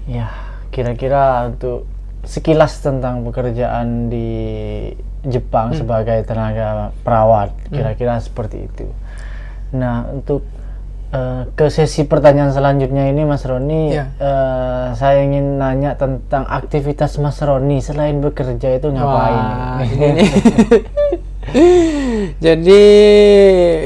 Ya, kira-kira untuk sekilas tentang pekerjaan di Jepang sebagai tenaga perawat, kira-kira seperti itu. Nah, untuk ke sesi pertanyaan selanjutnya ini, Mas Roni, Ya. saya ingin nanya tentang aktivitas Mas Roni selain bekerja itu ngapain? Wah, nih? ini nih. Jadi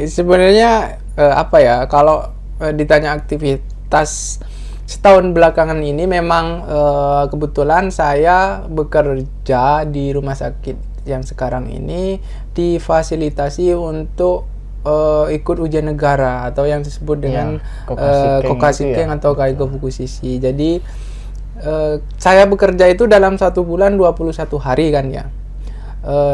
sebenarnya apa ya, kalau ditanya aktivitas setahun belakangan ini, memang kebetulan saya bekerja di rumah sakit yang sekarang ini difasilitasi untuk ikut ujian negara atau yang disebut dengan Kokashiken atau Kaigo Fukushiki. Jadi saya bekerja itu dalam 1 bulan 21 hari kan ya.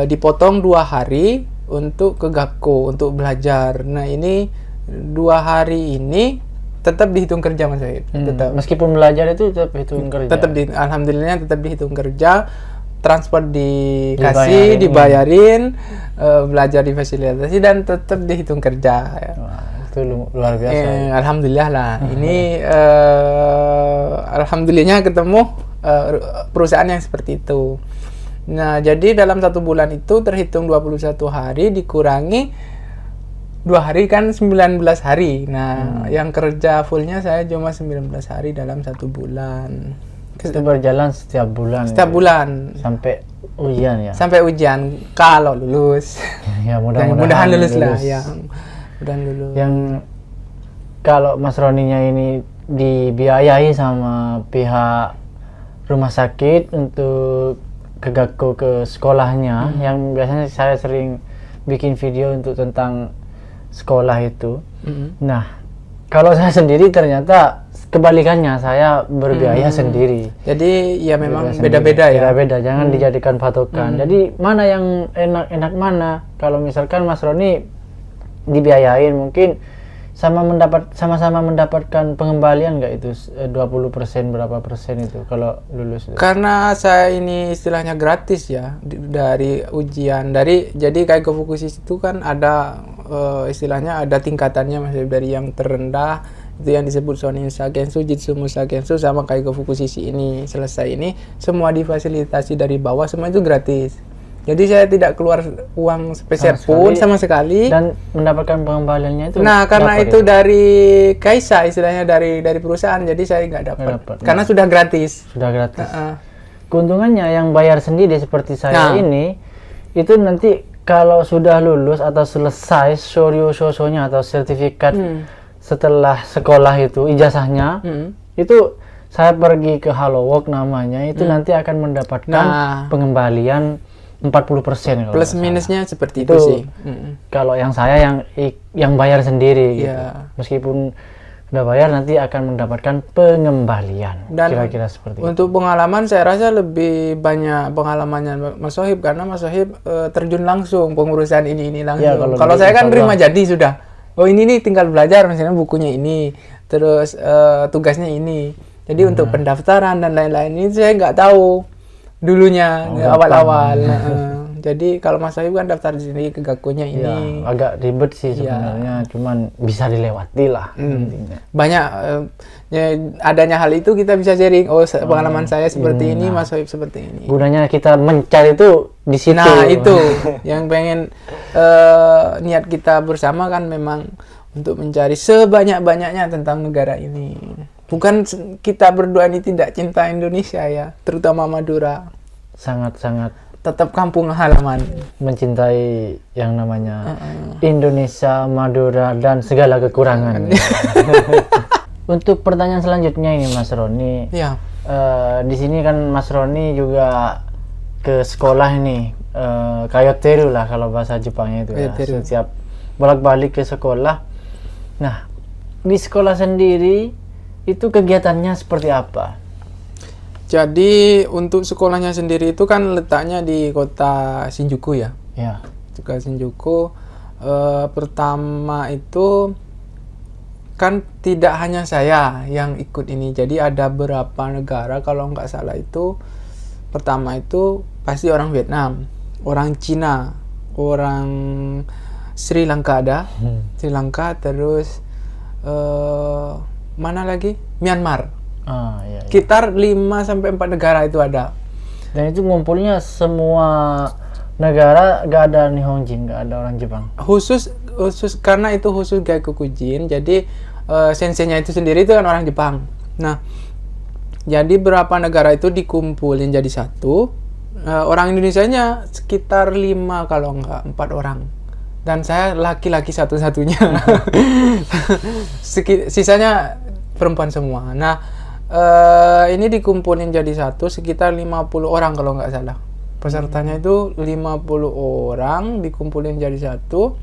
Dipotong 2 hari untuk ke Gakko untuk belajar. Nah, ini 2 hari ini tetap dihitung kerja, Mas Wahid. Tetap. Meskipun belajar itu tetap hitung kerja. Alhamdulillah tetap dihitung kerja. Transport dibayarin, belajar difasilitasi dan tetap dihitung kerja. Wah, itu luar biasa. Alhamdulillah lah. Ini alhamdulillahnya ketemu perusahaan yang seperti itu. Nah, jadi dalam 1 bulan itu terhitung 21 hari dikurangi 2 hari kan 19 hari. Nah, yang kerja fullnya saya cuma 19 hari dalam 1 bulan. Itu berjalan setiap bulan. Setiap bulan. Sampai ujian ya? Sampai ujian, kalau lulus. Ya, mudah-mudahan lulus lah. Mudah-mudahan lulus. Yang kalau Mas Roninya ini dibiayai sama pihak rumah sakit untuk ke Gakko ke sekolahnya, yang biasanya saya sering bikin video untuk tentang sekolah itu. Nah, kalau saya sendiri ternyata kebalikannya, saya berbiaya sendiri. Jadi ya memang beda-beda ya. Beda-beda, jangan dijadikan patokan. Jadi mana yang enak mana? Kalau misalkan Mas Roni dibiayain, mungkin sama-sama mendapatkan pengembalian nggak itu 20% berapa persen itu kalau lulus itu? Karena saya ini istilahnya gratis ya dari ujian, jadi Kaigo Fukushiki itu kan ada istilahnya ada tingkatannya, masih dari yang terendah itu yang disebut Shonin Sakensu, Jitsu Musakensu, sama Kaigo Fukushiki ini. Selesai ini semua difasilitasi dari bawah, semua itu gratis. Jadi saya tidak keluar uang sepeser pun sama sekali. Dan mendapatkan pengembaliannya itu. Nah, karena itu dari Kaisa, istilahnya dari perusahaan, jadi saya nggak dapat. Karena sudah gratis. Sudah gratis. Keuntungannya yang bayar sendiri seperti saya ini, itu nanti kalau sudah lulus atau selesai shoryo shoshonya atau sertifikat setelah sekolah itu, ijazahnya, itu saya pergi ke Halowork namanya, itu nanti akan mendapatkan pengembalian 40% plus minusnya seperti itu sih. Kalau yang saya yang bayar sendiri gitu. Meskipun udah bayar nanti akan mendapatkan pengembalian. Dan kira-kira seperti itu. Untuk pengalaman saya rasa lebih banyak pengalamannya Mas Sohib, karena Mas Sohib terjun langsung pengurusan ini langsung. Ya, kalau saya kan terima jadi sudah. Oh, ini nih tinggal belajar, misalnya bukunya ini, terus tugasnya ini. Jadi untuk pendaftaran dan lain-lain ini saya nggak tahu dulunya, awal-awal. Jadi kalau Mas Sohib kan daftar di sini ke Gakkonya ini. Ya, agak ribet sih sebenarnya, cuman bisa dilewati lah. Banyak adanya hal itu kita bisa sharing. Oh, pengalaman saya seperti ini, Mas Sohib seperti ini. Gunanya kita mencari itu di situ. Nah, itu yang pengen niat kita bersama kan memang untuk mencari sebanyak-banyaknya tentang negara ini. Bukan kita berdua ini tidak cinta Indonesia ya, terutama Madura. Sangat-sangat tetap kampung halaman, mencintai yang namanya Indonesia, Madura, dan segala kekurangan. Untuk pertanyaan selanjutnya ini, Mas Roni. Ya. Di sini kan Mas Roni juga ke sekolah ini, kayoteru lah kalau bahasa Jepangnya itu ya. Setiap bolak-balik ke sekolah. Nah, di sekolah sendiri itu kegiatannya seperti apa? Jadi untuk sekolahnya sendiri itu kan letaknya di kota Shinjuku ya. Ya. Kota Shinjuku. Pertama itu kan tidak hanya saya yang ikut ini. Jadi ada beberapa negara, kalau nggak salah itu pertama itu pasti orang Vietnam, orang Cina, orang Sri Lanka ada, Sri Lanka, terus mana lagi? Myanmar. Iya. Sekitar 5 sampai 4 negara itu ada. Dan itu ngumpulnya semua negara, gak ada Nihonjin, gak ada orang Jepang. Khusus karena itu khusus Gaikokujin, jadi senseinya itu sendiri itu kan orang Jepang. Nah, jadi berapa negara itu dikumpulin jadi satu. Orang Indonesianya sekitar 5 kalau enggak 4 orang. Dan saya laki-laki satu-satunya. Sisanya perempuan semua. Nah, ini dikumpulin jadi satu sekitar 50 orang kalau nggak salah. Pesertanya itu 50 orang dikumpulin jadi satu.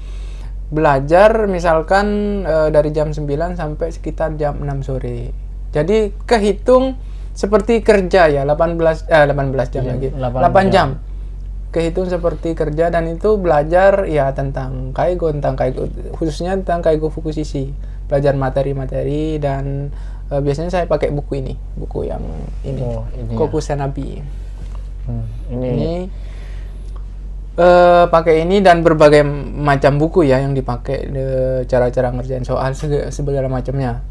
Belajar misalkan dari jam 9 sampai sekitar jam 6 sore. Jadi kehitung seperti kerja ya, 18 jam lagi. 8 jam. Kehitung seperti kerja, dan itu belajar ya tentang kaigo, khususnya tentang kaigo fukushishi. Belajar materi-materi, dan biasanya saya pakai buku yang ini. Kokusanabi. Ini pakai ini dan berbagai macam buku ya yang dipakai, cara-cara ngerjain soal segala macamnya.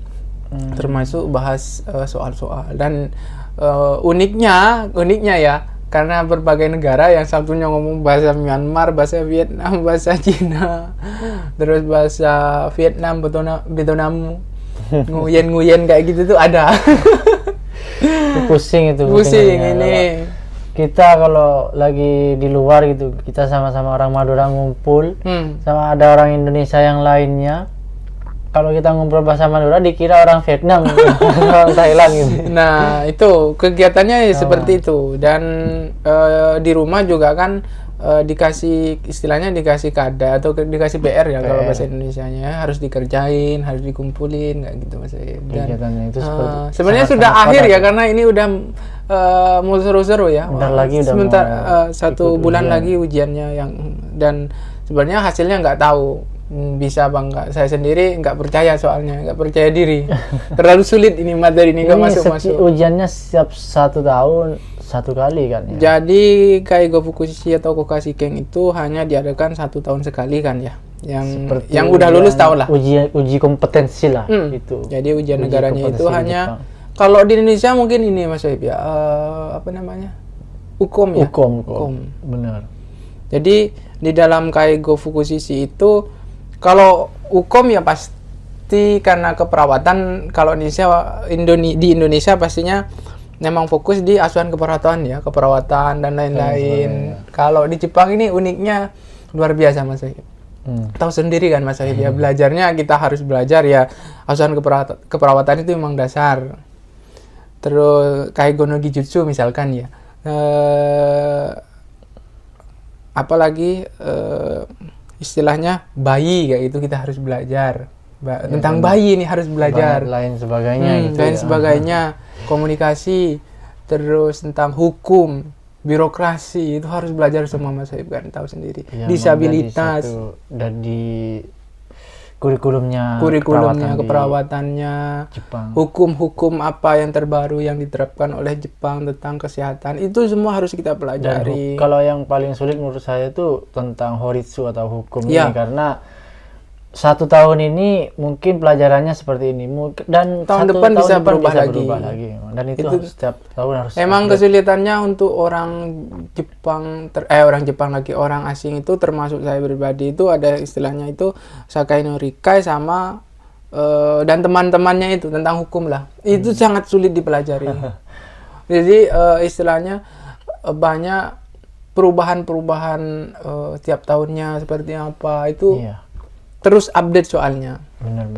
Termasuk bahas soal-soal, dan uniknya ya, karena berbagai negara, yang satunya ngomong bahasa Myanmar, bahasa Vietnam, bahasa Cina, terus bahasa Vietnam, Vietnam, nguyen kayak gitu tuh ada. Pusing itu. Pusing ini. Kita kalau lagi di luar gitu, kita sama-sama orang Madura ngumpul, sama ada orang Indonesia yang lainnya. Kalau kita ngumpul bahasa Madura dikira orang Vietnam, orang Thailand gitu. Nah, itu kegiatannya seperti itu. Dan di rumah juga kan dikasih kada atau dikasih PR ya, kalau bahasa Indonesianya, harus dikerjain, harus dikumpulin kayak gitu Mas. Dan kegiatannya itu sebenarnya sudah akhir ya, karena ini udah mau seru-seru ya. Bentar lagi udah sebentar mau 1 bulan lagi ujiannya, dan sebenarnya hasilnya nggak tahu bisa apa enggak. Saya sendiri nggak percaya, soalnya nggak percaya diri. Terlalu sulit ini materi ini, nggak masuk. Ujiannya setiap 1 tahun 1 kali kan ya? Jadi kaigo fukushishi atau kokashikeng itu hanya diadakan 1 tahun sekali kan ya. Yang udah lulus tahu lah. Uji kompetensi lah itu. Jadi ujian negaranya itu hanya kalau di Indonesia mungkin ini Mas Sohib ya, apa namanya? Hukum ya. Hukum. Benar. Jadi di dalam kaigo fukushishi itu, kalau hukum ya pasti karena keperawatan, kalau di Indonesia pastinya memang fokus di asuhan keperawatan dan lain-lain. Kalau di Jepang ini uniknya luar biasa Mas Sohib. Tahu sendiri kan Mas Sohib ya, belajarnya kita harus belajar ya, asuhan keperawatan itu memang dasar. Terus kaigo no gijutsu misalkan ya. Apalagi istilahnya bayi kayak itu, kita harus belajar tentang bayi ini, harus belajar lain sebagainya lain sebagainya, komunikasi, terus tentang hukum, birokrasi, itu harus belajar semua Mas Sohib kan, tahu sendiri ya, disabilitas dan di kurikulumnya keperawatannya Jepang. Hukum apa yang terbaru yang diterapkan oleh Jepang tentang kesehatan, itu semua harus kita pelajari. Kalau yang paling sulit menurut saya itu tentang horitsu atau hukum ini, karena 1 tahun ini mungkin pelajarannya seperti ini, dan tahun depan bisa berubah lagi. Dan itu setiap tahun harus. Emang kesulitannya untuk orang Jepang lagi, orang asing itu, termasuk saya pribadi, itu ada istilahnya itu Sakai no Rikai sama dan teman-temannya itu tentang hukum lah. Itu sangat sulit dipelajari. Jadi istilahnya banyak perubahan-perubahan tiap tahunnya seperti apa itu. Terus update soalnya. Benar.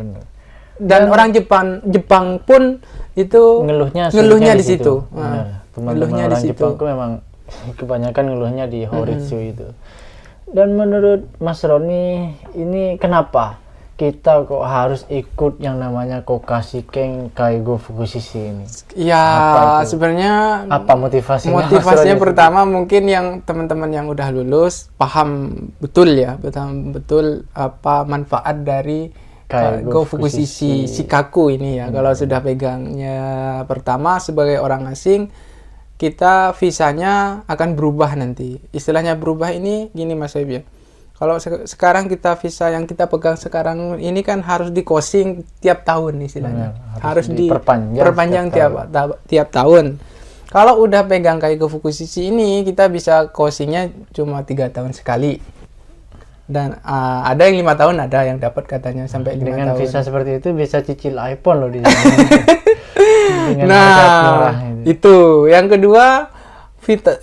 Dan orang Jepang pun itu ngeluhnya di situ. Teman-teman orang Jepang itu memang kebanyakan ngeluhnya di horitsu itu. Dan menurut Mas Roni, ini kenapa kita kok harus ikut yang namanya Kokashikeng Kaigo Fukushishi ini? Ya, sebenarnya apa motivasinya? Motivasinya pertama mungkin yang teman-teman yang udah lulus paham betul apa manfaat dari Kaigo Fukushishi Shikaku ini ya. Kalau sudah pegangnya pertama sebagai orang asing, kita visanya akan berubah nanti. Istilahnya berubah ini gini Mas Sohib ya. Kalau sekarang kita visa yang kita pegang sekarang ini kan harus di closing tiap tahun istilahnya. Benar, harus diperpanjang tiap tahun. Kalau udah pegang Kaigo Fukushishi ini, kita bisa closingnya cuma 3 tahun sekali. Dan ada yang 5 tahun, ada yang dapat katanya sampai 5 dengan tahun. visa seperti itu bisa cicil iPhone loh di sini. Dengan Nah, harga murah itu. Yang kedua,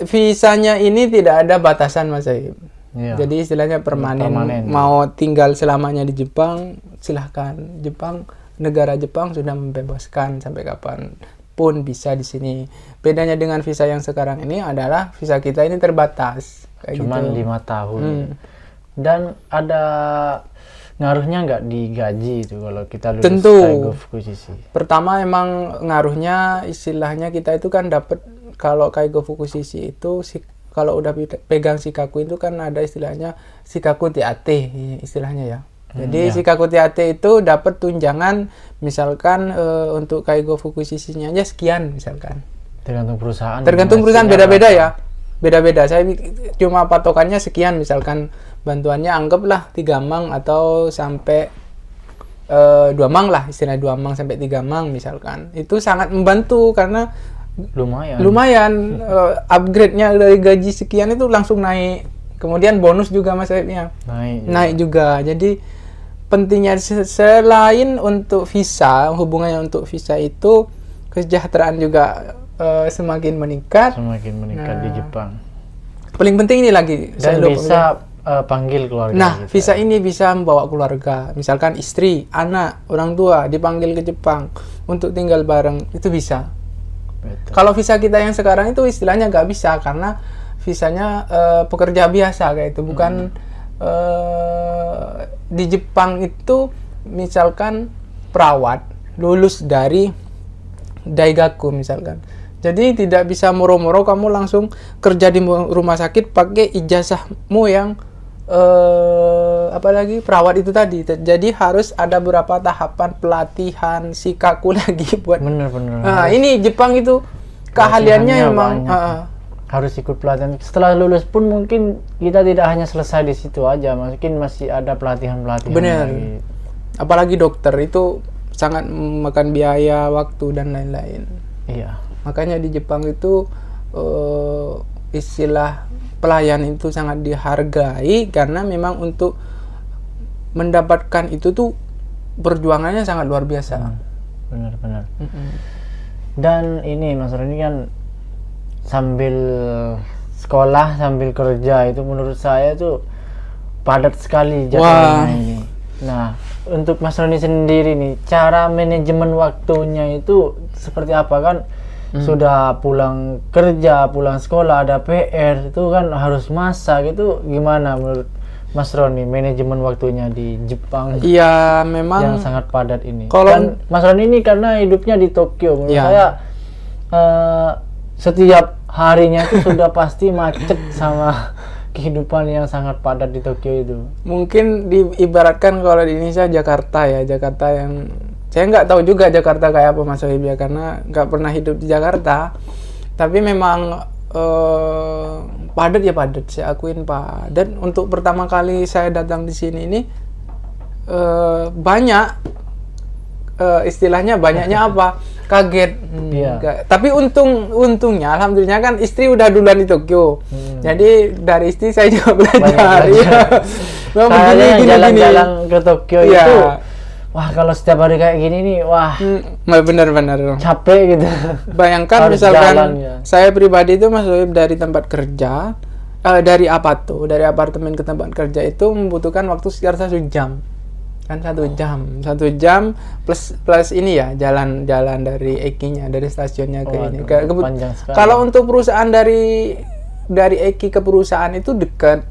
visanya ini tidak ada batasan, Mas Aib. Iya. Jadi istilahnya permanen. Mau tinggal selamanya di Jepang, silahkan. Negara Jepang sudah membebaskan sampai kapan pun bisa di sini. Bedanya dengan visa yang sekarang ini adalah visa kita ini terbatas. Kayak Cuman gitu. 5 tahun. Dan ada ngaruhnya nggak di gaji itu kalau kita lulus Tentu. Kaigo Fukushishi? Pertama emang ngaruhnya istilahnya kita itu kan dapat kalau Kaigo Fukushishi itu kalau udah pegang Shikaku itu kan ada istilahnya Shikaku TAT istilahnya ya. Jadi Shikaku TAT itu dapat tunjangan misalkan untuk Kaigo Fukushishi-nya aja sekian misalkan. Tergantung perusahaan. Tergantung perusahaan beda-beda ya. Beda-beda. Saya cuma patokannya sekian misalkan bantuannya anggaplah 3 mang atau sampai 2 mang lah, istilah 2 mang sampai 3 mang misalkan. Itu sangat membantu karena lumayan upgrade-nya dari gaji sekian itu langsung naik. Kemudian bonus juga Mas Aibnya. Naik juga. Jadi pentingnya selain untuk visa, hubungannya untuk visa itu kesejahteraan juga semakin meningkat. Di Jepang. Paling penting ini lagi. Dan bisa panggil keluarga. Nah, visa ini bisa membawa keluarga. Misalkan istri, anak, orang tua dipanggil ke Jepang untuk tinggal bareng. Itu bisa. Betul. Kalau visa kita yang sekarang itu istilahnya nggak bisa karena visanya pekerja biasa kayak itu. Bukan di Jepang itu misalkan perawat lulus dari Daigaku misalkan. Jadi tidak bisa moro-moro kamu langsung kerja di rumah sakit pakai ijazahmu yang apalagi perawat itu tadi. Jadi harus ada beberapa tahapan pelatihan Shikaku lagi buat. Bener. Nah, ini Jepang itu keahliannya emang harus ikut pelatihan. Setelah lulus pun mungkin kita tidak hanya selesai di situ aja, mungkin masih ada pelatihan-pelatihan. Bener. Lagi. Apalagi dokter itu sangat memakan biaya, waktu dan lain-lain. Iya. Makanya di Jepang itu istilah pelayan itu sangat dihargai karena memang untuk mendapatkan itu tuh perjuangannya sangat luar biasa. Benar. Dan ini Mas Roni kan sambil sekolah sambil kerja itu menurut saya tuh padat sekali jadwalnya ini. Nah, untuk Mas Roni sendiri nih, cara manajemen waktunya itu seperti apa kan? Sudah pulang kerja, pulang sekolah, ada PR, itu kan harus masak, itu gimana menurut Mas Roni manajemen waktunya di Jepang? Iya, memang yang sangat padat ini. Kalau Mas Roni ini karena hidupnya di Tokyo, menurut saya setiap harinya itu sudah pasti macet sama kehidupan yang sangat padat di Tokyo itu. Mungkin diibaratkan kalau di Indonesia Jakarta ya, Jakarta yang saya nggak tahu juga Jakarta kayak apa Mas Sohib ya, karena nggak pernah hidup di Jakarta. Tapi memang padat ya padat, saya akuin padat. Untuk pertama kali saya datang di sini ini banyak istilahnya banyaknya apa? Kaget. Tapi untungnya alhamdulillah kan istri udah duluan di Tokyo. Jadi dari istri saya juga belajar. Saya jalan-jalan ke Tokyo itu, wah kalau setiap hari kayak gini nih, wah benar-benar capek gitu. Bayangkan misalkan saya pribadi itu Mas Sohib dari tempat kerja, dari apartemen ke tempat kerja itu membutuhkan waktu sekitar 1 jam. Kan 1 jam plus ini ya jalan dari Eki-nya, dari stasiunnya ke ini. Kalau untuk perusahaan dari Eki ke perusahaan itu dekat.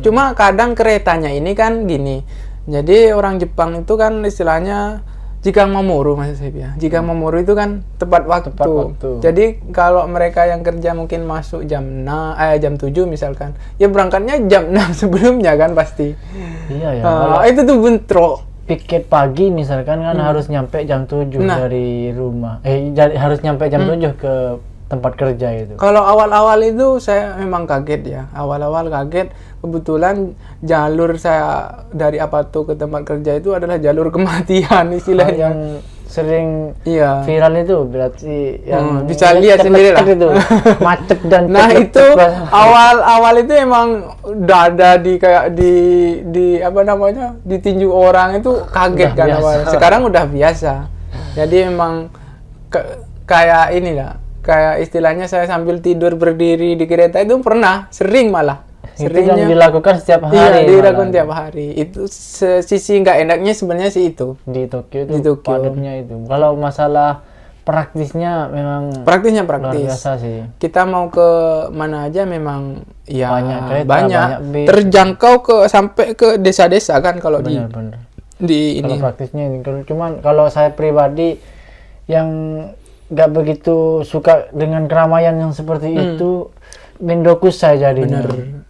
Cuma kadang keretanya ini kan gini. Jadi orang Jepang itu kan istilahnya jika Mamoru Mas Sohib ya. Jika Mamoru itu kan tepat waktu. Jadi kalau mereka yang kerja mungkin masuk jam 7 misalkan, ya berangkatnya jam 6 sebelumnya kan pasti. Iya ya. Itu tuh bentrok. Piket pagi misalkan kan harus nyampe jam 7 dari rumah. Harus nyampe jam 7 ke tempat kerja itu? Kalau awal-awal itu saya memang kaget ya. Awal-awal kaget. Kebetulan jalur saya dari Apato ke tempat kerja itu adalah jalur kematian istilahnya. Yang sering Iya. viral itu berarti yang bisa lihat sendiri lah. itu macet dan Nah cepet- itu cepet. awal itu emang dada di kayak di apa namanya ditinju orang itu kaget Udah kan biasa. awalnya. Sekarang udah biasa. Jadi emang kayak ini lah. Kayak istilahnya saya sambil tidur berdiri di kereta itu pernah, sering malah. Itu yang dilakukan setiap hari. Iya, dilakukan malah. tiap hari. Itu sisi nggak enaknya sebenarnya sih itu. Di Tokyo itu Di Tokyo. padatnya itu. Kalau masalah praktisnya memang Praktisnya luar praktis. biasa sih. Kita mau ke mana aja memang ya Banyak kereta, banyak. banyak bis. Terjangkau sampai ke desa-desa kan kalau Benar-benar. di Kalau ini. praktisnya ini. Cuman kalau saya pribadi yang nggak begitu suka dengan keramaian yang seperti itu, Mendokus saya jadinya. Bener.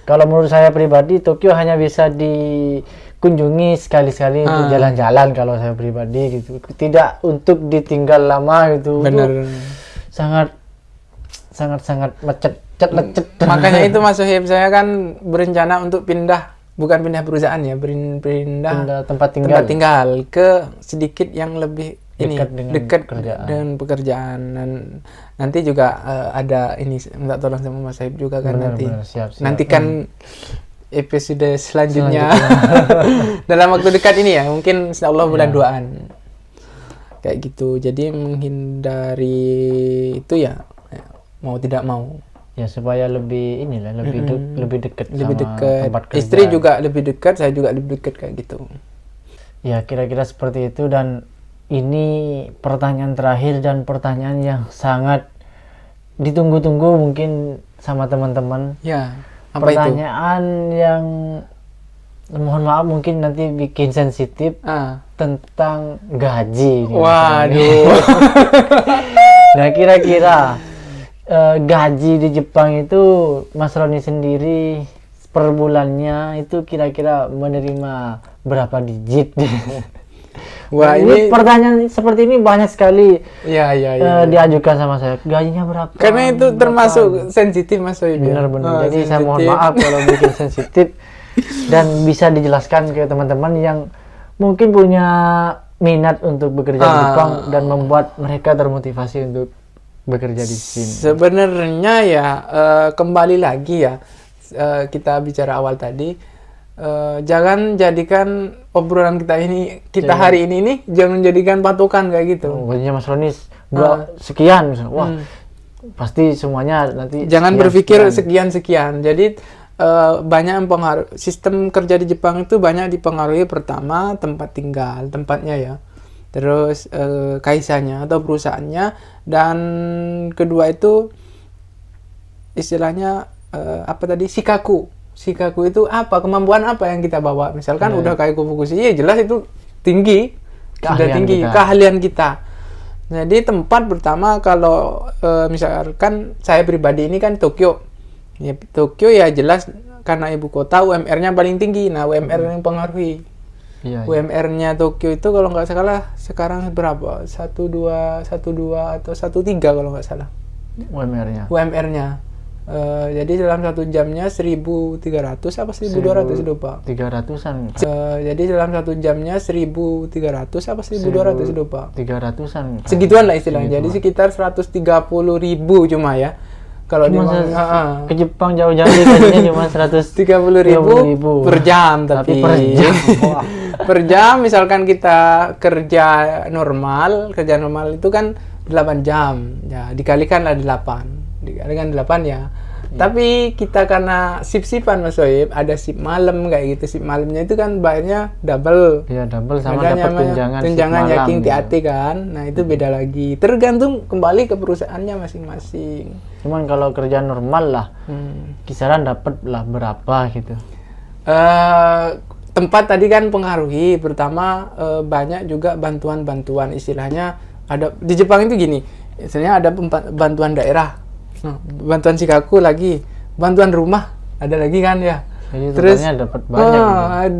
Kalau menurut saya pribadi, Tokyo hanya bisa dikunjungi sekali-sekali untuk jalan-jalan kalau saya pribadi gitu. Tidak untuk ditinggal lama gitu. Bener. Itu sangat lecet. Makanya itu Mas Sohib, saya kan berencana untuk bukan pindah perusahaan ya, pindah tempat tempat tinggal. tinggal ke sedikit yang lebih Dekat dengan dengan pekerjaan. Dan nanti juga ada ini minta tolong sama Mas Sohib juga kan nanti. Benar, siap. Nanti kan episode selanjutnya dalam waktu dekat ini ya, mungkin insyaallah bulan 2-an. Kayak gitu. Jadi menghindari itu ya mau tidak mau. Ya supaya lebih inilah lebih dekat Lebih sama dekat. tempat kerja. Istri juga lebih dekat, saya juga lebih dekat kayak gitu. Ya kira-kira seperti itu. Dan ini pertanyaan terakhir dan pertanyaan yang sangat ditunggu-tunggu mungkin sama teman-teman. Ya, apa itu? Pertanyaan yang mohon maaf mungkin nanti bikin sensitif tentang gaji. Waduh. Nah kira-kira gaji di Jepang itu Mas Roni sendiri per bulannya itu kira-kira menerima berapa digit? Wah, ini pertanyaan seperti ini banyak sekali ya. diajukan sama saya. Gajinya berapa? Karena itu termasuk sensitif Mas Sohib. Benar-benar. Jadi saya mohon maaf kalau bikin sensitif dan bisa dijelaskan ke teman-teman yang mungkin punya minat untuk bekerja di Jepang dan membuat mereka termotivasi untuk bekerja di sini. Sebenarnya ya kembali lagi ya kita bicara awal tadi. Jangan jadikan obrolan kita hari ini nih jangan jadikan patokan kayak gitu. Gajinya Mas Roni sekian misalnya. Wah, pasti semuanya nanti jangan berpikir sekian. Jadi banyak mempengaruhi sistem kerja di Jepang itu banyak dipengaruhi pertama tempat tinggal, tempatnya ya. Terus kaisanya atau perusahaannya, dan kedua itu istilahnya apa tadi, shikaku itu apa, kemampuan apa yang kita bawa. Misalkan udah kayak Fukushi, ya jelas itu tinggi, sudah tinggi keahlian kita. Jadi tempat pertama kalau misalkan saya pribadi ini kan Tokyo ya jelas karena ibu kota UMR-nya paling tinggi. Nah UMR yang mempengaruhi. UMR-nya Tokyo itu kalau nggak salah sekarang berapa? 12 atau 13 kalau nggak salah. UMR-nya. Jadi dalam 1 jamnya 1.300 apa 1.200 lupa. 300-an. Jadi dalam 1 jamnya 1.300 apa 1.200 lupa. 300-an. Segituan lah istilahnya. Jadi sekitar 130.000 cuma ya. Kalau ke Jepang jauh-jauh gajinya cuma 130.000 per jam tapi per jam. Per jam misalkan kita kerja normal itu kan 8 jam. Ya, dikalikan 8 ya. Tapi kita karena sip-sipan Mas Sohib, ada sip malam kayak gitu. Sip malamnya itu kan bayarnya double. Iya, double sama dapat tunjangan yaking TAT kan. Nah, itu beda lagi. Tergantung kembali ke perusahaannya masing-masing. Cuman kalau kerja normal lah, kisaran dapat lah berapa gitu. Tempat tadi kan pengaruhi. Pertama banyak juga bantuan-bantuan, istilahnya ada di Jepang itu gini. Istilahnya ada bantuan daerah. Bantuan shikaku lagi, bantuan rumah ada lagi kan ya. Jadi terus dapat banyak gitu.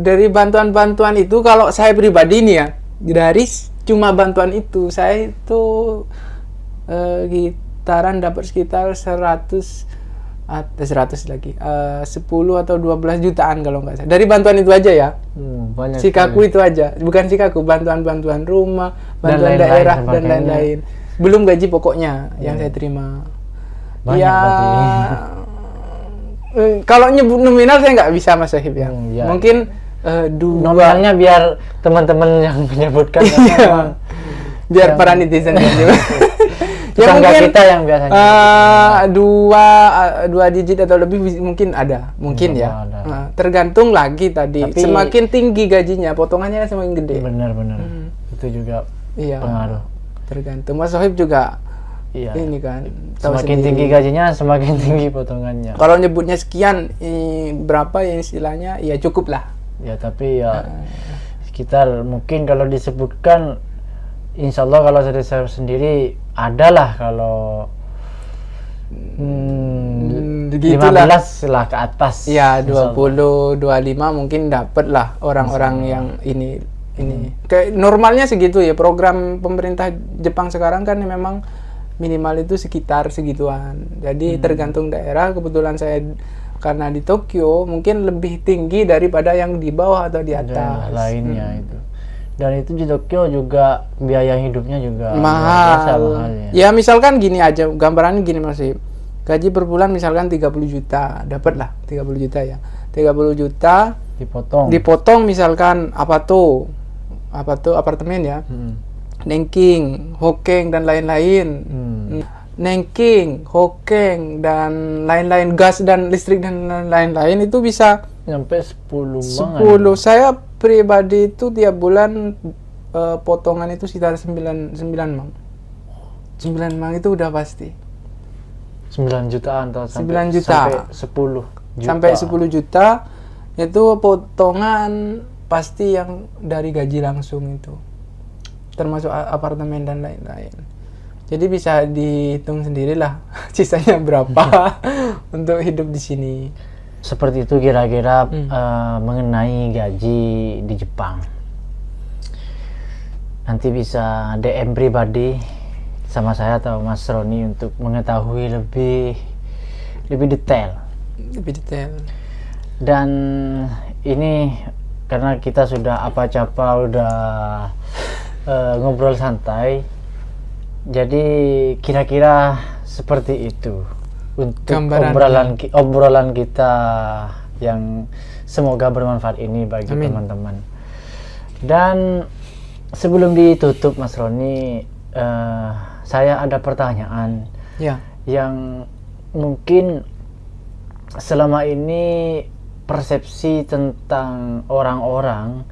Dari bantuan-bantuan itu kalau saya pribadi nih ya, dari cuma bantuan itu saya itu pendaftaran dapat sekitar 100 lagi 10 atau 12 jutaan kalau nggak salah. Dari bantuan itu aja ya. Banyak Sikaku itu aja, bukan Sikaku, bantuan-bantuan rumah, bantuan lain-lain daerah dan sebagainya. lain-lain. Belum gaji pokoknya yang saya terima. Banyak Ya, berarti. kalau nyebut nominal saya nggak bisa Mas Sohib ya. Ya. Mungkin Nominalnya biar teman-teman yang menyebutkan Iya. Biar para netizen juga. Ya tetangga mungkin kita yang biasanya dua digit atau lebih mungkin ada, mungkin ya. ada. Tergantung lagi tadi. Tapi- Semakin tinggi gajinya, potongannya semakin gede. benar-benar itu juga Iya. pengaruh. Tergantung. Mas Sohib juga Iya. ini kan. Tahu Semakin sendiri. tinggi gajinya, semakin tinggi potongannya. Kalau nyebutnya sekian, berapa ya istilahnya? Ya cukup lah. Ya tapi ya sekitar mungkin kalau disebutkan, insya Allah kalau saya sendiri adalah kalau Begitulah. 15 lah ke atas. Ya, insya Allah. 20, 25 mungkin dapat lah orang-orang yang ini. Kayak normalnya segitu ya. Program pemerintah Jepang sekarang kan memang minimal itu sekitar segituan. Jadi tergantung daerah. Kebetulan saya karena di Tokyo mungkin lebih tinggi daripada yang di bawah atau di atas. Dan lainnya itu. Dan itu di Tokyo juga biaya hidupnya juga Mahal. mahalnya. Ya misalkan gini aja, gambarannya gini Mas. Gaji per bulan misalkan 30 juta, dapat lah 30 juta ya. 30 juta dipotong misalkan apa tuh apartemen ya. Nanking, Hokeng dan lain-lain. Nanking, Hokeng dan lain-lain, gas dan listrik dan lain-lain itu bisa Sampai 10 10. Saya pribadi itu tiap bulan potongan itu sekitar 9 mang. 9 mang itu udah pasti. 9 jutaan atau 9 juta. Sampai 10 juta. Sampai 10 juta itu potongan pasti yang dari gaji langsung itu. Termasuk apartemen dan lain-lain. Jadi bisa dihitung sendirilah sisanya berapa untuk hidup di sini. Seperti itu kira-kira mengenai gaji di Jepang. Nanti bisa DM pribadi sama saya atau Mas Roni untuk mengetahui lebih detail. Lebih detail. Dan ini karena kita sudah udah ngobrol santai, jadi kira-kira seperti itu untuk obrolan kita yang semoga bermanfaat ini bagi teman-teman. Dan sebelum ditutup Mas Roni, saya ada pertanyaan yang mungkin selama ini persepsi tentang orang-orang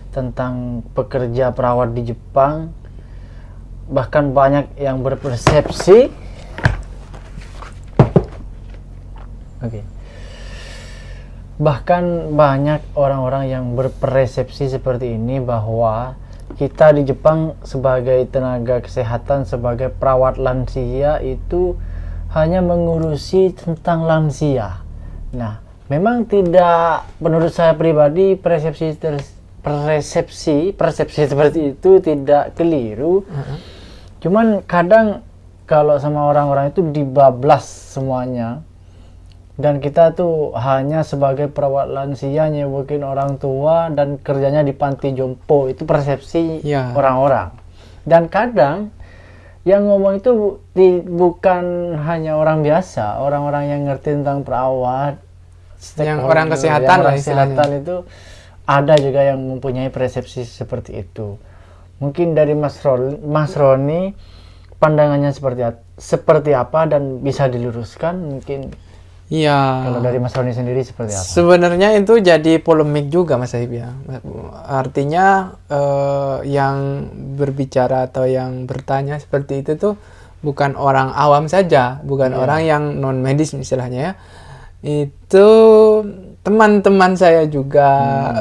tentang pekerja perawat di Jepang, bahkan banyak yang berpersepsi bahkan banyak orang-orang yang berpersepsi seperti ini, bahwa kita di Jepang sebagai tenaga kesehatan, sebagai perawat lansia itu hanya mengurusi tentang lansia. Nah, memang tidak, menurut saya pribadi persepsi seperti itu tidak keliru. Cuman kadang kalau sama orang-orang itu dibablas semuanya, dan kita tuh hanya sebagai perawat lansia nyewokin orang tua dan kerjanya di panti jompo. Itu persepsi orang-orang. Dan kadang yang ngomong itu bukan hanya orang biasa, orang-orang yang ngerti tentang perawat, yang orang kesehatan lah istilahnya. Itu ada juga yang mempunyai persepsi seperti itu. Mungkin dari Mas Roni pandangannya seperti apa dan bisa diluruskan mungkin. Iya. Kalau dari Mas Roni sendiri seperti apa? Sebenarnya itu jadi polemik juga Mas Sohib ya. Artinya yang berbicara atau yang bertanya seperti itu tuh bukan orang awam saja, bukan orang yang non medis istilahnya ya. Itu teman-teman saya juga,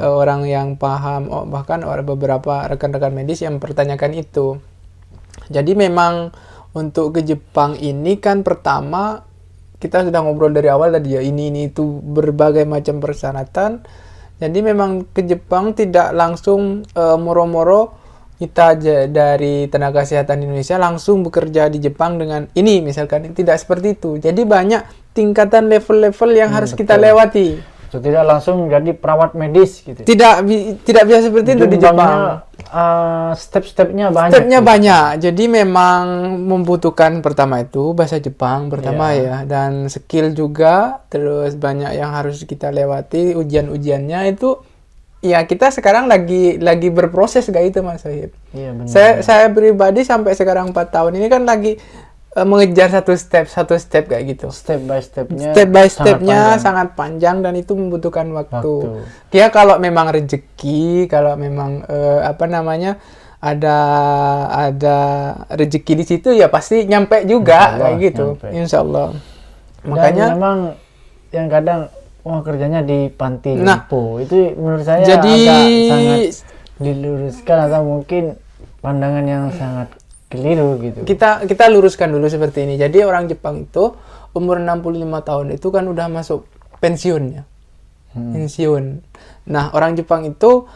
orang yang paham, bahkan beberapa rekan-rekan medis yang mempertanyakan itu. Jadi memang untuk ke Jepang ini kan pertama kita sudah ngobrol dari awal tadi ya, ini itu berbagai macam persyaratan. Jadi memang ke Jepang tidak langsung moro-moro kita dari tenaga kesehatan di Indonesia langsung bekerja di Jepang dengan ini misalkan, tidak seperti itu. Jadi banyak tingkatan level-level yang harus kita lewati. So, tidak langsung jadi perawat medis gitu. Tidak bisa seperti itu di Jepang. Step-stepnya banyak. Stepnya banyak. Jadi memang membutuhkan pertama itu bahasa Jepang pertama ya, dan skill juga. Terus banyak yang harus kita lewati, ujian-ujiannya itu. Ya kita sekarang lagi berproses kayak itu Mas Sohib. Iya benar. Saya pribadi sampai sekarang 4 tahun ini kan lagi mengejar satu step kayak gitu. Step by stepnya sangat panjang dan itu membutuhkan waktu. Dia kalau memang rezeki, kalau memang ada rezeki di situ ya pasti nyampe juga kayak gitu. Insya Allah. Makanya dan memang yang kadang kerjanya di panti jompo itu menurut saya jadi agak sangat diluruskan atau mungkin pandangan yang sangat keliru gitu. Kita luruskan dulu seperti ini. Jadi orang Jepang itu umur 65 tahun itu kan udah masuk pensiunnya. Pensiun. Nah, orang Jepang itu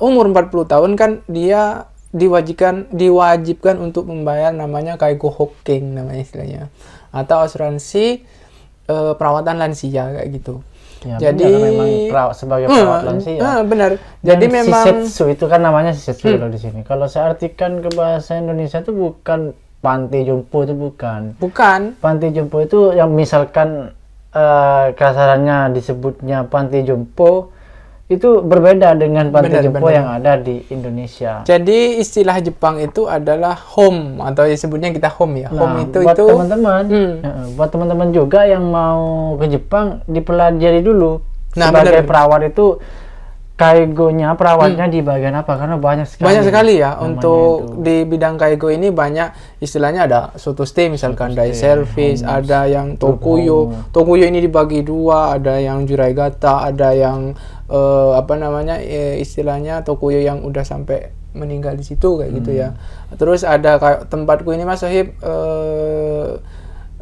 umur 40 tahun kan dia diwajibkan untuk membayar namanya Kaigo Hoken namanya istilahnya. Atau asuransi perawatan lansia kayak gitu. Ya, jadi memang sebagai perawat lansia. Benar. Dan jadi memang shisetsu itu kan namanya shisetsu kalau di sini. Kalau saya artikan ke bahasa Indonesia itu bukan panti jompo, itu bukan. Bukan. Panti jompo itu yang misalkan kasarannya disebutnya panti jompo itu berbeda dengan panti jompo yang ada di Indonesia. Jadi istilah Jepang itu adalah home atau disebutnya kita home ya. Nah, home itu buat teman-teman juga yang mau ke Jepang dipelajari dulu. Sebagai perawat itu kaigonya perawatnya di bagian apa? Karena banyak sekali ya untuk di bidang kaigo ini. Banyak istilahnya, ada soto stay misalkan, day service, ada yang tokuyo ini dibagi dua, ada yang juraigata, ada yang istilahnya tokuyo yang udah sampai meninggal di situ kayak gitu ya. Terus ada kayak tempatku ini Mas Sohib,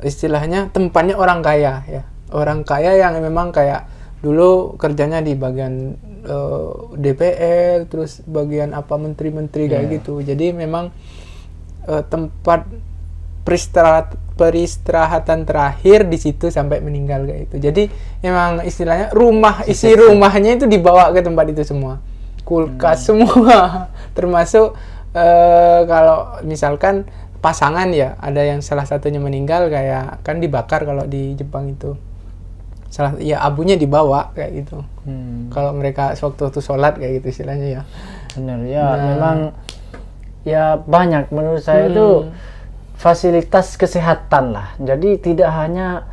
istilahnya tempatnya orang kaya ya, orang kaya yang memang kayak dulu kerjanya di bagian DPR, terus bagian menteri-menteri kayak gitu. Jadi memang tempat peristirahatan terakhir di situ sampai meninggal kayak itu. Jadi memang istilahnya isi rumahnya itu dibawa ke tempat itu semua, kulkas semua, termasuk kalau misalkan pasangan ya, ada yang salah satunya meninggal kayak kan dibakar kalau di Jepang itu. Abunya dibawa kayak gitu. Kalau mereka sewaktu sholat kayak gitu istilahnya ya. Benar ya. Memang ya banyak menurut saya itu fasilitas kesehatan lah. Jadi tidak hanya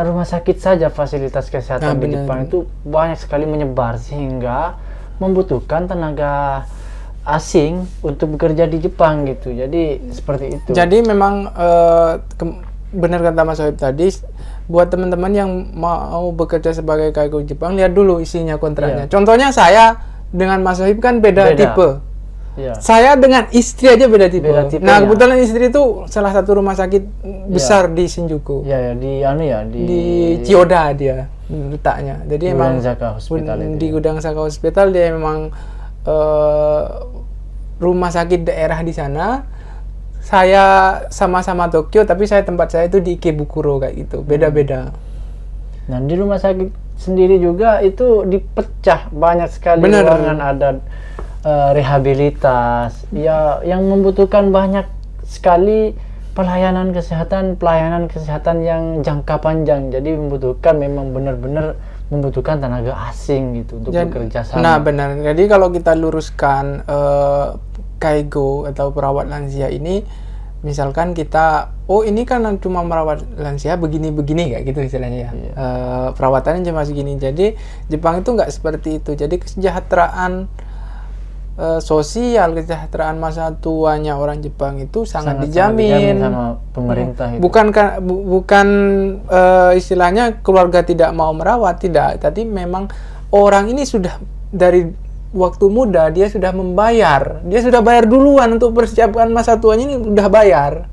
rumah sakit saja fasilitas kesehatan di Jepang itu banyak sekali menyebar sehingga membutuhkan tenaga asing untuk bekerja di Jepang gitu. Jadi seperti itu. Jadi memang benar kata Mas Sohib tadi, buat teman-teman yang mau bekerja sebagai kaigo Jepang, lihat dulu isinya kontraknya. Contohnya saya dengan Mas Sohib kan beda tipe. Saya dengan istri aja beda tipe. Nah, kebetulan istri itu salah satu rumah sakit besar di Shinjuku. Di Chiyoda dia letaknya. Jadi emang di Gudang Saka Hospital dia memang rumah sakit daerah di sana. Saya sama-sama Tokyo, tapi tempat saya itu di Ikebukuro kayak gitu, beda-beda. Nah, di rumah sakit sendiri juga itu dipecah banyak sekali ruangan, ada rehabilitas, ya yang membutuhkan banyak sekali pelayanan kesehatan yang jangka panjang. Jadi memang benar-benar membutuhkan tenaga asing gitu untuk bekerja sama. Nah, benar. Jadi kalau kita luruskan kaigo atau perawat lansia ini, misalkan kita ini kan cuma merawat lansia begini-begini kayak gitu istilahnya ya. Perawatannya cuma segini. Jadi Jepang itu nggak seperti itu. Jadi kesejahteraan sosial, kesejahteraan masa tuanya orang Jepang itu sangat dijamin sama pemerintah itu. Bukan istilahnya keluarga tidak mau merawat, tidak. Tapi memang orang ini sudah dari waktu muda dia sudah membayar. Dia sudah bayar duluan untuk persiapkan masa tuanya, ini udah bayar.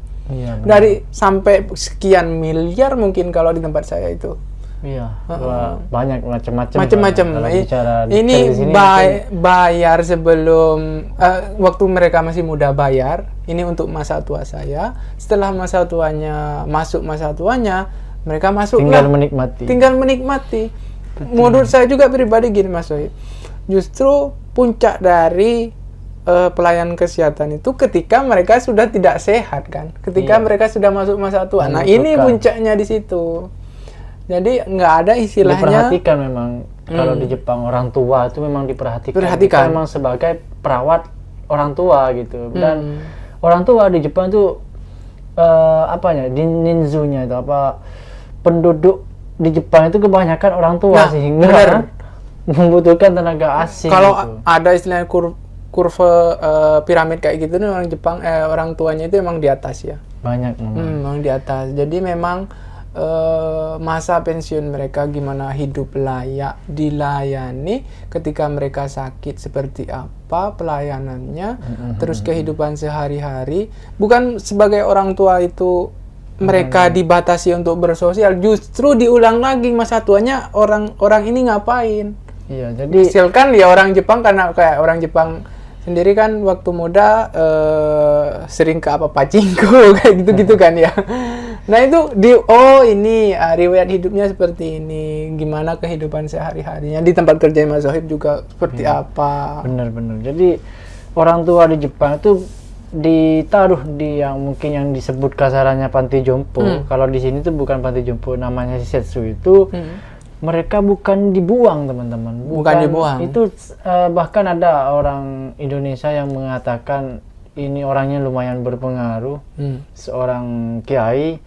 Dari sampai sekian miliar mungkin kalau di tempat saya itu. Iya, wah, banyak macam-macam. Macam-macam. Kalau bicara Ini detail di sini mungkin- bayar sebelum waktu mereka masih muda bayar. Ini untuk masa tua saya. Setelah masa tuanya masuk masa tuanya, mereka masuk tinggal menikmati. Tinggal menikmati. Menurut saya juga pribadi gini Mas Sohib. Justru puncak dari pelayanan kesehatan itu ketika mereka sudah tidak sehat kan. Ketika Iya. mereka sudah masuk masa tua. Nah, ini Membutuhkan. puncaknya di situ. Jadi nggak ada istilahnya. Diperhatikan memang kalau di Jepang orang tua itu memang diperhatikan. Perhatikan. Kita memang sebagai perawat orang tua gitu. Dan orang tua di Jepang itu ninzunya itu penduduk di Jepang itu kebanyakan orang tua Nah, sehingga benar. membutuhkan tenaga asing. Kalau gitu. ada istilahnya kurva piramid kayak gitu nih orang Jepang orang tuanya itu emang di atas ya. Banyak memang. Memang di atas. Jadi memang masa pensiun mereka gimana hidup layak dilayani ketika mereka sakit seperti apa pelayanannya, terus kehidupan sehari-hari. Bukan sebagai orang tua itu mereka dibatasi untuk bersosial, justru diulang lagi masa tuanya orang ini ngapain. Iya, jadi Misalkan ya orang Jepang, karena kayak orang Jepang sendiri kan waktu muda sering ke pachinko kayak gitu-gitu kan ya. Nah itu ini riwayat hidupnya seperti ini, gimana kehidupan sehari-harinya di tempat kerja Mas Sohib juga seperti apa. benar-benar. Jadi orang tua di Jepang itu ditaruh di yang mungkin yang disebut kasarannya panti jompo. Kalau di sini tuh bukan panti jompo, namanya shisetsu itu. Mereka bukan dibuang, teman-teman. Bukan dibuang. Itu bahkan ada orang Indonesia yang mengatakan ini orangnya lumayan berpengaruh, seorang kiai.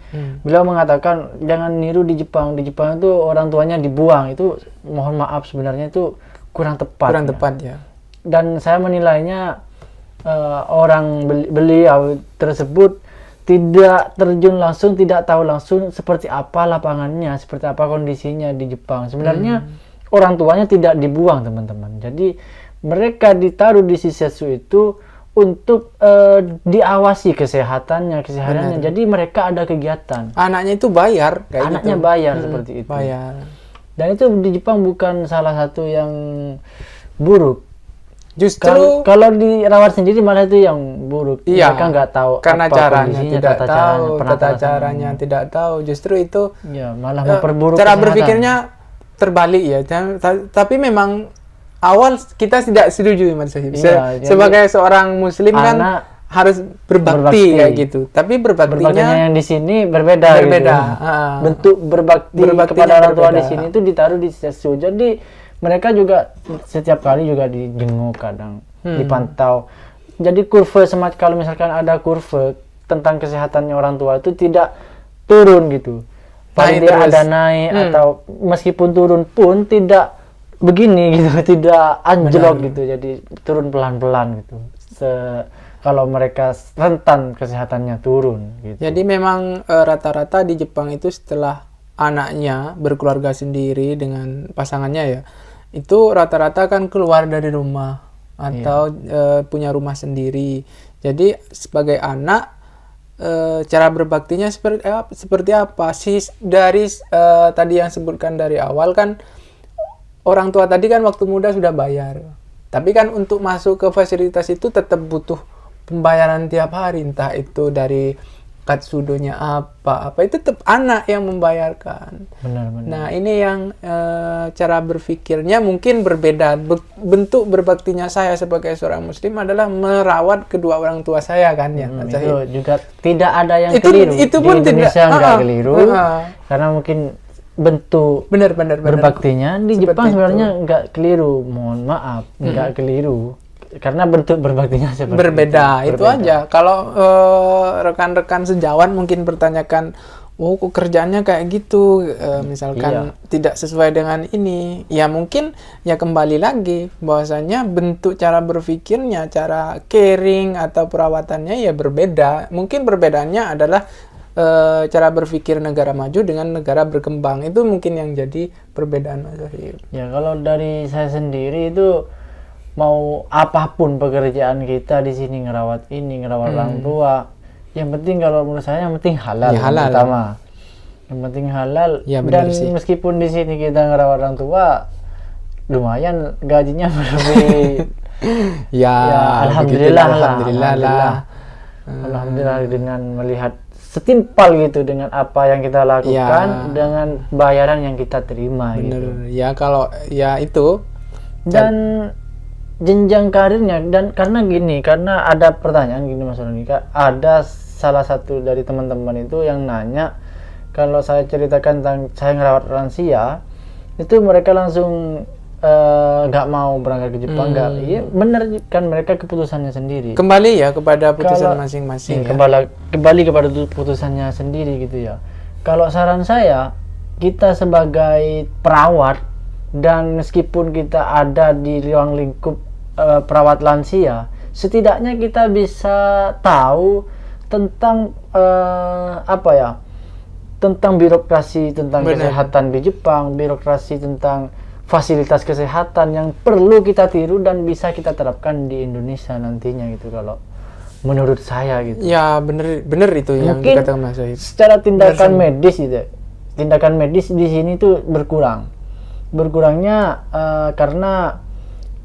Beliau mengatakan jangan niru di Jepang. Di Jepang itu orang tuanya dibuang. Itu mohon maaf sebenarnya itu kurang tepat. Kurang tepat ya. Dan saya menilainya orang beliau tersebut tidak terjun langsung, tidak tahu langsung seperti apa lapangannya, seperti apa kondisinya di Jepang. Sebenarnya orang tuanya tidak dibuang, teman-teman. Jadi mereka ditaruh di shisetsu itu untuk diawasi kesehatannya, kesehariannya. Jadi mereka ada kegiatan. Anaknya itu bayar kayak Anaknya gitu. bayar seperti itu. Bayar. Dan itu di Jepang bukan salah satu yang buruk. Justru Kalau dirawat sendiri malah itu yang buruk. iya, Mereka nggak tahu karena apa caranya kondisinya, tidak tata tahu, caranya, tata penataran caranya tidak tahu. Justru itu ya malah memperburuk cara kesehatan. berpikirnya terbalik ya. Tapi memang awal kita tidak setuju Mas Sohib. Iya, jadi Sebagai seorang muslim kan anak harus berbakti berbakti. kayak gitu. Tapi Berbaktinya berbaktinya yang di sini berbeda. berbeda. Gitu. Bentuk berbakti Berbaktinya kepada orang tua berbeda. di sini itu ditaruh di shisetsu. Jadi mereka juga setiap kali juga dijenguk kadang, dipantau. Jadi kurva semacam kalau misalkan ada kurva tentang kesehatannya orang tua itu tidak turun gitu. Paling Naik dia terus. ada naik atau meskipun turun pun tidak begini gitu, tidak anjlok gitu. Jadi turun pelan-pelan gitu. Kalau mereka rentan kesehatannya turun gitu. Jadi memang rata-rata di Jepang itu setelah anaknya berkeluarga sendiri dengan pasangannya ya, itu rata-rata kan keluar dari rumah atau punya rumah sendiri. Jadi sebagai anak cara berbaktinya seperti apa sih dari tadi yang sebutkan dari awal kan, orang tua tadi kan waktu muda sudah bayar. Tapi kan untuk masuk ke fasilitas itu tetap butuh pembayaran tiap hari, entah itu dari katsudonya apa itu tetap anak yang membayarkan. Benar-benar. Nah ini yang cara berpikirnya mungkin berbeda. Bentuk berbaktinya saya sebagai seorang muslim adalah merawat kedua orang tua saya kan ya. Itu juga tidak ada yang Itu- keliru. itu pun di Indonesia tidak- nggak keliru karena mungkin bentuk benar. berbaktinya di Seperti Jepang itu. sebenarnya nggak keliru. Mohon maaf, nggak keliru karena bentuk berbaktinya seperti Berbeda itu Berbeda. aja. Kalau rekan-rekan sejawat mungkin pertanyakan, oh kok kerjaannya kayak gitu, misalkan tidak sesuai dengan ini, ya mungkin ya kembali lagi bahwasanya bentuk cara berpikirnya, cara caring atau perawatannya ya berbeda. Mungkin perbedaannya adalah cara berpikir negara maju dengan negara berkembang. Itu mungkin yang jadi perbedaan Mas Sohib. Ya kalau dari saya sendiri itu mau apapun pekerjaan kita di sini ngerawat orang tua, yang penting kalau menurut saya yang penting halal, Ya, halal. yang pertama. Yang penting halal. Ya, benar Dan sih. meskipun di sini kita ngerawat orang tua, lumayan gajinya lebih. Ya, Alhamdulillah begitulah, lah. alhamdulillah lah. Alhamdulillah dengan melihat setimpal gitu dengan apa yang kita lakukan, Ya. dengan bayaran yang kita terima gitu. Bener. Ya kalau ya itu. Dan jenjang karirnya, dan karena ada pertanyaan gini Mas Roni, Kak, ada salah satu dari teman-teman itu yang nanya, kalau saya ceritakan tentang saya ngerawat lansia, itu mereka langsung nggak mau berangkat ke Jepang. Nggak, iya bener kan, mereka keputusannya sendiri. Kembali ya kepada putusan Kalau- masing-masing ya. kembali kepada keputusannya sendiri gitu ya. Kalau saran saya, kita sebagai perawat, dan meskipun kita ada di ruang lingkup perawat lansia, setidaknya kita bisa tahu tentang apa ya, tentang birokrasi tentang Benar. kesehatan di Jepang, birokrasi tentang fasilitas kesehatan yang perlu kita tiru dan bisa kita terapkan di Indonesia nantinya gitu, kalau menurut saya gitu. Ya bener itu yang Mungkin dikatakan Mas Wahid. secara tindakan medis gitu, tindakan medis di sini tuh berkurangnya karena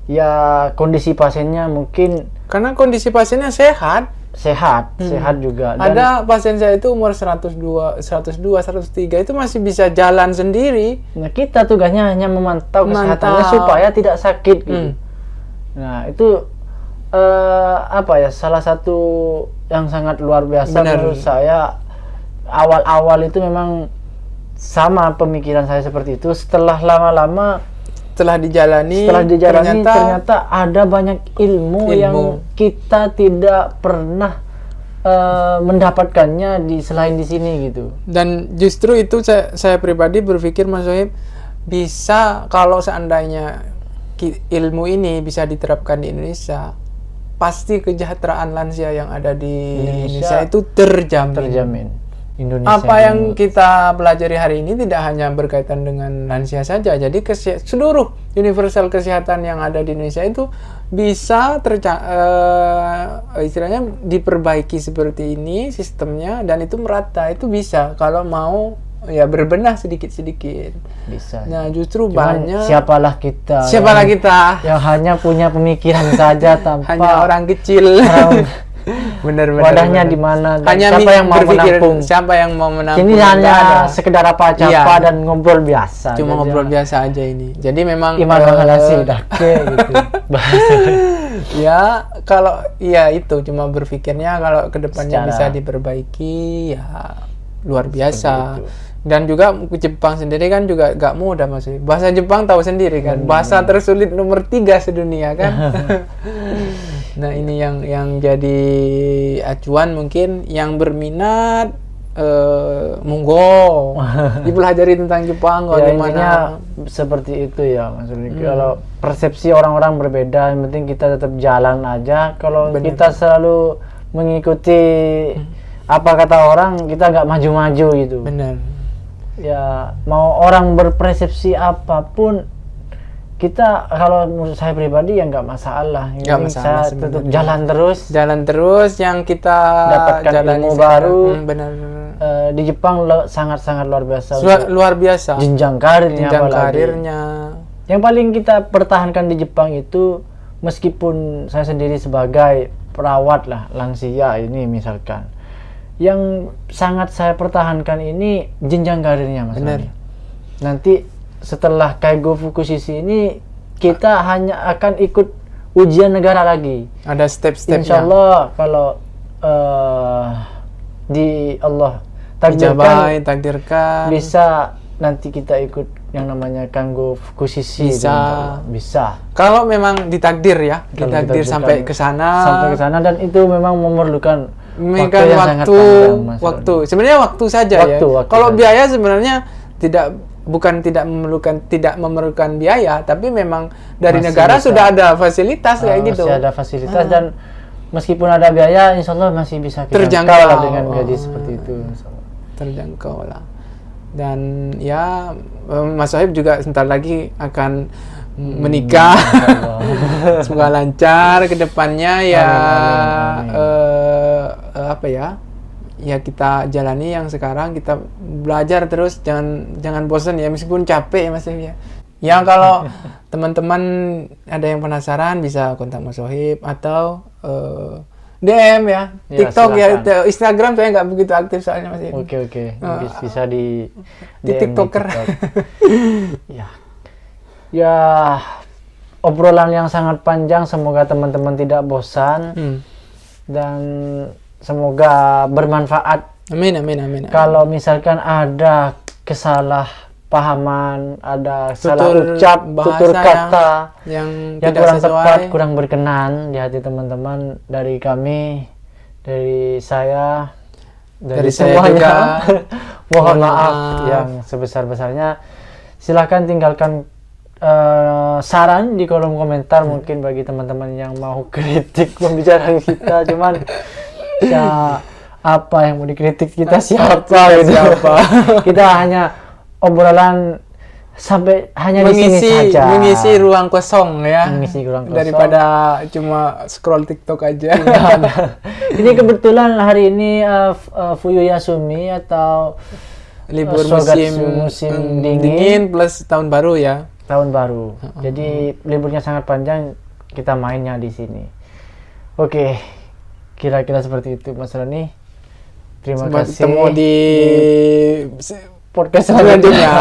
ya kondisi pasiennya mungkin Karena kondisi pasiennya sehat. sehat juga, dan Ada pasien saya itu umur 102, 103 itu masih bisa jalan sendiri. nah, kita tugasnya hanya memantau kesehatannya Memantau. supaya tidak sakit gitu. Nah itu apa ya, salah satu yang sangat luar biasa Benar. menurut saya. Awal-awal itu memang sama pemikiran saya seperti itu. Setelah lama-lama, Setelah dijalani ternyata ada banyak ilmu yang kita tidak pernah mendapatkannya selain di sini gitu. dan justru itu saya pribadi berpikir Mas Wahid, bisa kalau seandainya ilmu ini bisa diterapkan di Indonesia, pasti kesejahteraan lansia yang ada di Indonesia itu terjamin. Indonesia Apa yang kita pelajari hari ini tidak hanya berkaitan dengan lansia saja, jadi seluruh universal kesehatan yang ada di Indonesia itu bisa istilahnya diperbaiki seperti ini sistemnya, dan itu merata, itu bisa kalau mau ya berbenah sedikit-sedikit. bisa. Nah justru Cuman banyak siapalah kita yang hanya punya pemikiran saja tanpa hanya orang kecil. bener wadahnya di mana, dan hanya siapa yang mau berpikir menampung. siapa yang mau menampung. Ini Nggak hanya ada. sekedar apa-apa Iya. dan ngobrol biasa. Cuma Jadi, ngobrol biasa aja ini. Jadi memang Iman nasi dah gitu. Bahasa. ya kalau ya itu cuma berpikirnya kalau kedepannya Secara- bisa diperbaiki ya luar biasa. itu. Dan juga ke Jepang sendiri kan juga gak mudah Mas. Bahasa Jepang tahu sendiri kan, bahasa tersulit nomor 3 sedunia kan. Nah ini yang jadi acuan, mungkin yang berminat monggo dipelajari tentang Jepang Ya, bagaimana. intinya seperti itu ya Mas Rudi. Kalau persepsi orang-orang berbeda, yang penting kita tetap jalan aja. Kalau Bener. kita selalu mengikuti apa kata orang, kita nggak maju-maju gitu. Benar. Ya mau orang berpersepsi apapun, kita kalau menurut saya pribadi ya nggak masalah. Yang Nggak penting masalah saya sebenarnya. tetap jalan terus. Jalan terus yang kita Dapatkan jalani ilmu sekarang. baru. Benar. Di Jepang sangat-sangat luar biasa. Luar biasa. Jenjang karirnya, Jenjang apalagi. karirnya. Yang paling kita pertahankan di Jepang itu, meskipun saya sendiri sebagai perawat lah lansia ini misalkan, yang sangat saya pertahankan ini jenjang karirnya Mas Benar. Rani. Nanti setelah Kaigo Fukushiki ini kita hanya akan ikut ujian negara lagi. Ada step-stepnya. Insya Allah kalau di Allah Dijabai, takdirkan takdirkan. bisa nanti kita ikut yang namanya Kaigo Fukushiki. Bisa. Bisa. Kalau memang ditakdir ya, Kalau ditakdir ditakdirkan sampai ke sana. Sampai ke sana, dan itu memang memerlukan Memegang yang sangat waktu, panjang, Mas waktu. Roni. Sebenarnya waktu saja Waktu ya. Kalau saja. biaya sebenarnya tidak memerlukan biaya, tapi memang dari Masih negara bisa. sudah ada fasilitas kayak gitu. Masih ada fasilitas, dan meskipun ada biaya, insya Allah masih bisa kita Terjangkau. jangkau lah dengan gaji seperti itu. insya Allah. Terjangkau lah. Dan ya Mas Sohib juga sebentar lagi akan menikah. Semoga lancar ke depannya ya. Amin. Apa ya? ya kita jalani yang sekarang, kita belajar terus, jangan bosan ya, meskipun capek ya Mas Devi ya. Ya kalau teman-teman ada yang penasaran bisa kontak Mas Sohib atau DM ya, Ya, TikTok ya, silakan. Instagram saya nggak begitu aktif soalnya Mas Devi. Oke. Bisa di Di DM TikToker. TikTok. Ya. Ya, obrolan yang sangat panjang, semoga teman-teman tidak bosan dan semoga bermanfaat. Amin, amin, amin. Kalau misalkan ada kesalahpahaman, ada salah Tutur ucap, bahasa tutur kata yang yang tidak kurang sesuai. tepat, kurang berkenan di hati teman-teman, dari kami, dari saya, Dari saya semuanya, juga. mohon Mohon maaf maaf. yang sebesar-besarnya. Silahkan tinggalkan saran di kolom komentar, mungkin bagi teman-teman yang mau kritik pembicaraan kita. Cuman ya, apa yang mau dikritik kita siapa gitu. Siapa? Kita hanya obrolan sampai hanya di sini saja, mengisi ruang kosong ya, Mengisi ruang kosong. daripada cuma scroll TikTok aja. Ini kebetulan hari ini Fuyu Yasumi atau Libur Shogatsu, musim dingin, plus tahun baru ya. tahun baru. Jadi liburnya sangat panjang, kita mainnya di sini. Oke, kira-kira seperti itu Mas Roni. Terima Sampai kasih. ketemu di podcast selanjutnya.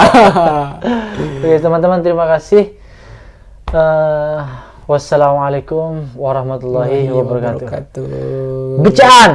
Oke teman-teman, terima kasih. Wassalamualaikum warahmatullahi wabarakatuh. wabarakatuh. Becaan.